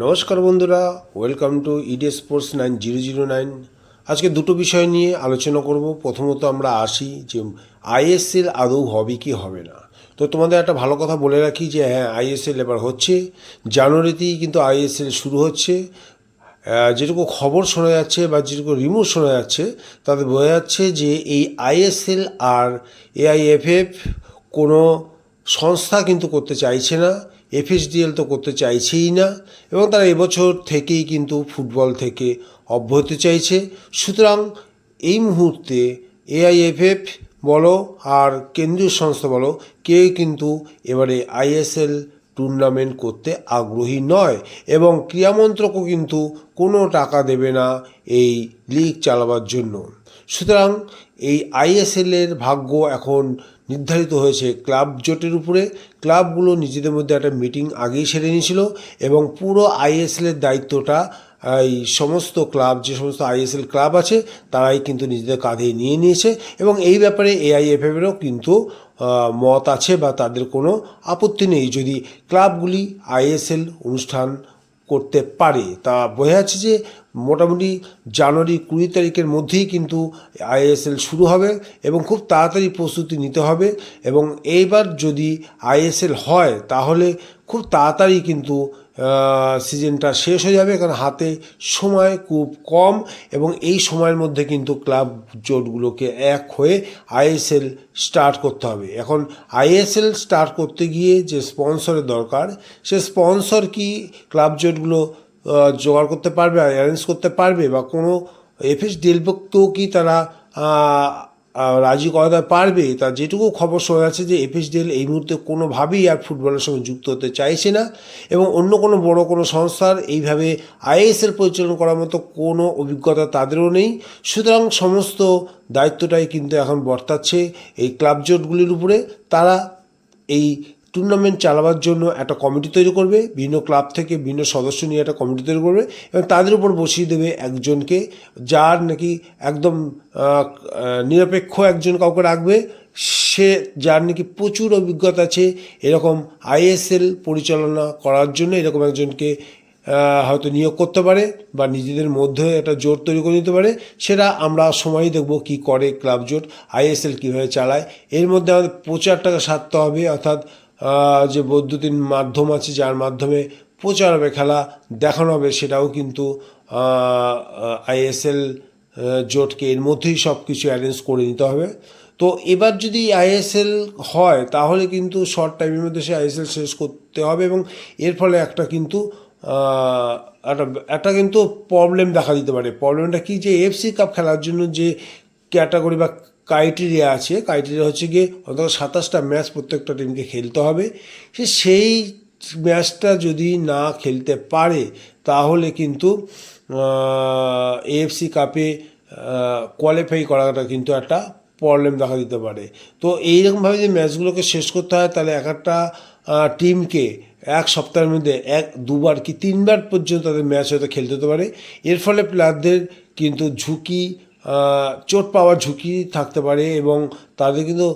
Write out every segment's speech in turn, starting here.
নমস্কার বন্ধুরা, welcome to ED sports 9009। আজকে দুটো বিষয় নিয়ে আলোচনা করব। প্রথমত আমরা আসি যে আইএসএল আদৌ হবে কি হবে না। তো তোমাদের একটা ভালো কথা বলে রাখি যে হ্যাঁ, আইএসএল এবার হচ্ছে, জানুয়ারিতেই কিন্তু আইএসএল শুরু হচ্ছে। যেটুকু খবর শোনা যাচ্ছে বা যেটুকু রিমোট শোনা যাচ্ছে তাতে বোঝা যাচ্ছে যে এই আইএসএল আর এআইএফএফ কোনো সংস্থা কিন্তু করতে চাইছে না, এফএসডিএল তো করতে চাইছেই না, এবং তারা এবছর থেকেই কিন্তু ফুটবল থেকে অব্যাহতি চাইছে। সুতরাং এই মুহূর্তে এআইএফএফ বলো আর কেন্দ্রীয় সংস্থা বলো, কেউ কিন্তু এবারে আইএসএল টুর্নামেন্ট করতে আগ্রহী নয়, এবং ক্রীড়ামন্ত্রকও কিন্তু কোনো টাকা দেবে না এই লিগ চালাবার জন্য। সুতরাং এই আইএসএলের ভাগ্য এখন নির্ধারিত হয়েছে ক্লাব জোটের উপরে। ক্লাবগুলো নিজেদের মধ্যে একটা মিটিং আগেই সেরে নিয়েছিল, এবং পুরো আইএসএলের দায়িত্বটা এই সমস্ত ক্লাব, যে সমস্ত আইএসএল ক্লাব আছে তারাই কিন্তু নিজেদের কাঁধে নিয়ে নিয়েছে, এবং এই ব্যাপারে এআইএফএফেরও কিন্তু মত আছে বা তাদের কোনো আপত্তি নেই যদি ক্লাবগুলি আইএসএল অনুষ্ঠান করতে পারে। তা বোঝা যাচ্ছে যে মোটামুটি জানুয়ারি 20 তারিখের মধ্যেই কিন্তু আইএসএল শুরু হবে, এবং খুব তাড়াতাড়ি প্রস্তুতি নিতে হবে। এবং এইবার যদি আইএসএল হয় তাহলে খুব তাড়াতাড়ি কিন্তু সিজনটা শেষ হয়ে যাবে, কারণ হাতে সময় খুব কম, এবং এই সময়ের মধ্যে কিন্তু ক্লাব জোটগুলোকে এক হয়ে আইএসএল স্টার্ট করতে হবে। এখন আইএসএল স্টার্ট করতে গিয়ে যে স্পন্সরের দরকার, সে স্পন্সর কি ক্লাব জোটগুলো জোগাড় করতে পারবে, অ্যারেঞ্জ করতে পারবে, বা কোনো এফএসডিএলকেও কি তারা রাজি করাতে পারবে? তা যেটুকু খবর শোনা যাচ্ছে যে এফএসডিএল এই মুহূর্তে কোনোভাবেই আর ফুটবলের সঙ্গে যুক্ত হতে চাইছে না, এবং অন্য কোনো বড় কোনো সংস্থার এইভাবে আইএসএল পরিচালনা করার মতো কোনো অভিজ্ঞতা তাদেরও নেই। সুতরাং সমস্ত দায়িত্বটাই কিন্তু এখন বর্তাচ্ছে এই ক্লাব জোটগুলির উপরে। তারা এই টুর্নামেন্ট চালাবার জন্য একটা কমিটি তৈরি করবে, বিভিন্ন ক্লাব থেকে বিভিন্ন সদস্য নিয়ে একটা কমিটি তৈরি করবে, এবং তাদের উপর বসিয়ে দেবে একজনকে, যার নাকি একদম নিরপেক্ষ একজন কাউকে রাখবে, সে যার নাকি প্রচুর অভিজ্ঞতা আছে এরকম আইএসএল পরিচালনা করার জন্য। এরকম একজনকে হয়তো নিয়োগ করতে পারে, বা নিজেদের মধ্যে একটা জোট তৈরি করে নিতে পারে। সেটা আমরা সময়ই দেখব কি করে ক্লাব জোট, আইএসএল কীভাবে চালায়। এর মধ্যে আমাদের প্রচারটাকে সারতে হবে, অর্থাৎ যে বৈদ্যুতিন মাধ্যম আছে যার মাধ্যমে প্রচার হবে, খেলা দেখানো হবে, সেটাও কিন্তু আইএসএল জোটকে এর মধ্যেই সব কিছু অ্যারেঞ্জ করে নিতে হবে। তো এবার যদি আইএসএল হয় তাহলে কিন্তু শর্ট টাইমের মধ্যে সে আইএসএল শেষ করতে হবে, এবং এর ফলে একটা কিন্তু একটা কিন্তু প্রবলেম দেখা দিতে পারে। প্রবলেমটা কি, যে এফসি কাপ খেলার জন্য যে ক্যাটাগরি বা ক্রাইটেরিয়া আছে, ক্রাইটেরিয়া হচ্ছে গিয়ে অন্তত 27টা ম্যাচ প্রত্যেকটা টিমকে খেলতে হবে। সেই ম্যাচটা যদি না খেলতে পারে তাহলে কিন্তু এএফসি কাপে কোয়ালিফাই করাটা কিন্তু একটা প্রবলেম দেখা দিতে পারে। তো এইরকমভাবে যে ম্যাচগুলোকে শেষ করতে হয়, তাহলে এক একটা টিমকে এক সপ্তাহের মধ্যে দুবার কি তিনবার পর্যন্ত তাদের ম্যাচ হয়তো খেলতে হতে পারে। এর ফলে প্লেয়ারদের কিন্তু ঝুঁকি, চোট পাওয়ার ঝুঁকি থাকতে পারে, এবং তাদের কিন্তু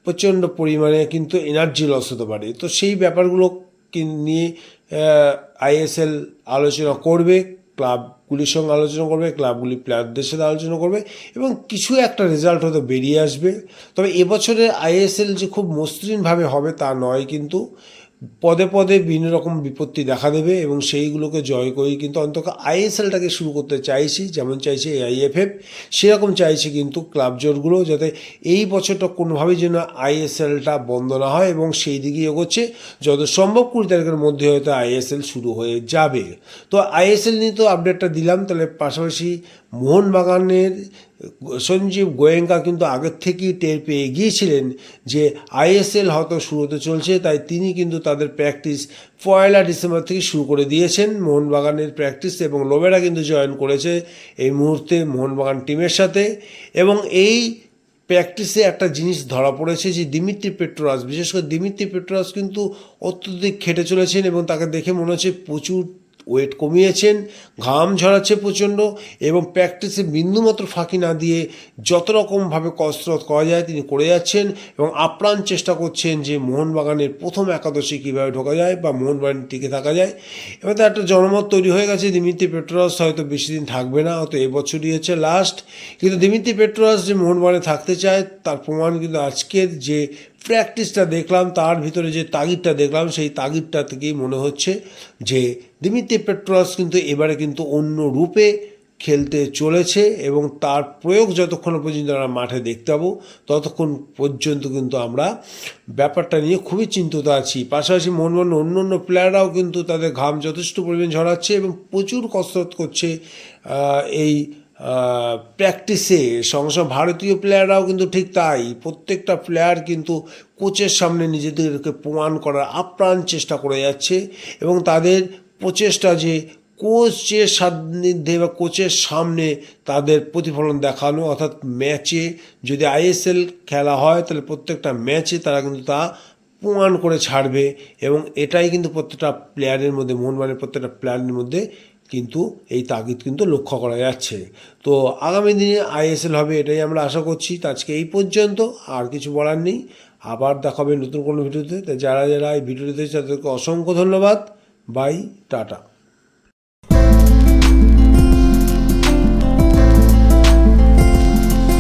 প্রচণ্ড পরিমাণে কিন্তু এনার্জি লস হতে পারে। তো সেই ব্যাপারগুলো নিয়ে আইএসএল আলোচনা করবে, ক্লাবগুলির সঙ্গে আলোচনা করবে, ক্লাবগুলি প্লেয়ারদের সাথে আলোচনা করবে, এবং কিছু একটা রেজাল্ট হয়তো বেরিয়ে আসবে। তবে এবছরের আইএসএল যে খুব মসৃণভাবে হবে তা নয়, কিন্তু পদে পদে বিভিন্ন রকম বিপত্তি দেখা দেবে, এবং সেইগুলোকে জয় করেই কিন্তু অন্তত আইএসএলটাকে শুরু করতে চাইছি। যেমন চাইছে এআইএফএফ, সেরকম চাইছে কিন্তু ক্লাব জোটগুলো, যাতে এই বছরটা কোনোভাবেই যেন আইএসএলটা বন্ধ না হয়, এবং সেই দিকেই এগোচ্ছে। যত সম্ভব 20 তারিখের মধ্যে হয়তো আইএসএল শুরু হয়ে যাবে। তো আইএসএল নিয়ে তো আপডেটটা দিলাম। তাহলে পাশাপাশি মোহনবাগানের সঞ্জীব গোয়েঙ্কা কিন্তু আগের থেকেই টের পেয়ে গিয়েছিলেন যে আইএসএল হয়তো শুরু হতে চলছে, তাই তিনি কিন্তু তাদের প্র্যাকটিস 1 ডিসেম্বর থেকে শুরু করে দিয়েছেন, মোহনবাগানের প্র্যাকটিস। এবং লোবেরা কিন্তু জয়েন করেছে এই মুহূর্তে মোহনবাগান টিমের সাথে। এবং এই প্র্যাকটিসে একটা জিনিস ধরা পড়েছে যে দিমিত্রি পেট্রোরাস, বিশেষ করে দিমিত্রি পেট্রোরাস কিন্তু অত্যধিক খেটে চলেছেন, এবং তাকে দেখে মনে হচ্ছে প্রচুর ওয়েট কমিয়েছেন, ঘাম ঝরাচ্ছে প্রচণ্ড এবং প্র্যাকটিসে বিন্দুমাত্র ফাঁকি না দিয়ে যত রকমভাবে কসরত করা যায় তিনি করে যাচ্ছেন এবং আপ্রাণ চেষ্টা করছেন যে মোহনবাগানের প্রথম একাদশে কীভাবে ঢোকা যায় বা মোহনবাগান টিকে থাকা যায়। এবার তো একটা জনমত তৈরি হয়ে গেছে দিমিত্রি পেট্রোরাস হয়তো বেশি দিন থাকবে না, হয়তো এবছরই হচ্ছে লাস্ট। কিন্তু দিমিত্রি পেট্রোরাস যে মোহনবাগানে থাকতে চায় তার প্রমাণ কিন্তু আজকের যে প্র্যাকটিসটা দেখলাম, তার ভিতরে যে তাগিদটা দেখলাম, সেই তাগিদটা থেকেই মনে হচ্ছে যে দিমিত্রি পেট্রোরাস কিন্তু এবারে কিন্তু অন্য রূপে খেলতে চলেছে এবং তার প্রয়োগ যতক্ষণ পর্যন্ত আমরা মাঠে দেখতে পাবো ততক্ষণ পর্যন্ত কিন্তু আমরা ব্যাপারটা নিয়ে খুবই চিন্তিত আছি। পাশাপাশি মোহনবাগানের অন্য অন্য প্লেয়াররাও কিন্তু তাদের ঘাম যথেষ্ট পরিমাণ ঝরাচ্ছে এবং প্রচুর কসরত করছে এই প্র্যাকটিসে। সঙ্গে সঙ্গে ভারতীয় প্লেয়াররাও কিন্তু ঠিক তাই, প্রত্যেকটা প্লেয়ার কিন্তু কোচের সামনে নিজেদেরকে প্রমাণ করার আপ্রাণ চেষ্টা করে যাচ্ছে এবং তাদের প্রচেষ্টা যে কোচের সান্নিধ্যে বা কোচের সামনে তাদের প্রতিফলন দেখানো, অর্থাৎ ম্যাচে যদি আইএসএল খেলা হয় তাহলে প্রত্যেকটা ম্যাচে তারা কিন্তু তা প্রমাণ করে ছাড়বে এবং এটাই কিন্তু প্রত্যেকটা প্লেয়ারের মধ্যে, মোহনবাগানের প্রত্যেকটা প্লেয়ারের মধ্যে কিন্তু এই তাগিদ কিন্তু লক্ষ্য করা যাচ্ছে। তো আগামী দিনে আইএসএল হবে এটাই আমরা আশা করছি। তো আজকে এই পর্যন্ত, আর কিছু বলার নেই। আবার দেখাবে নতুন কোনো ভিডিওতে। যারা যারা এই ভিডিওতে তাদেরকে অসংখ্য ধন্যবাদ। Bye, tata.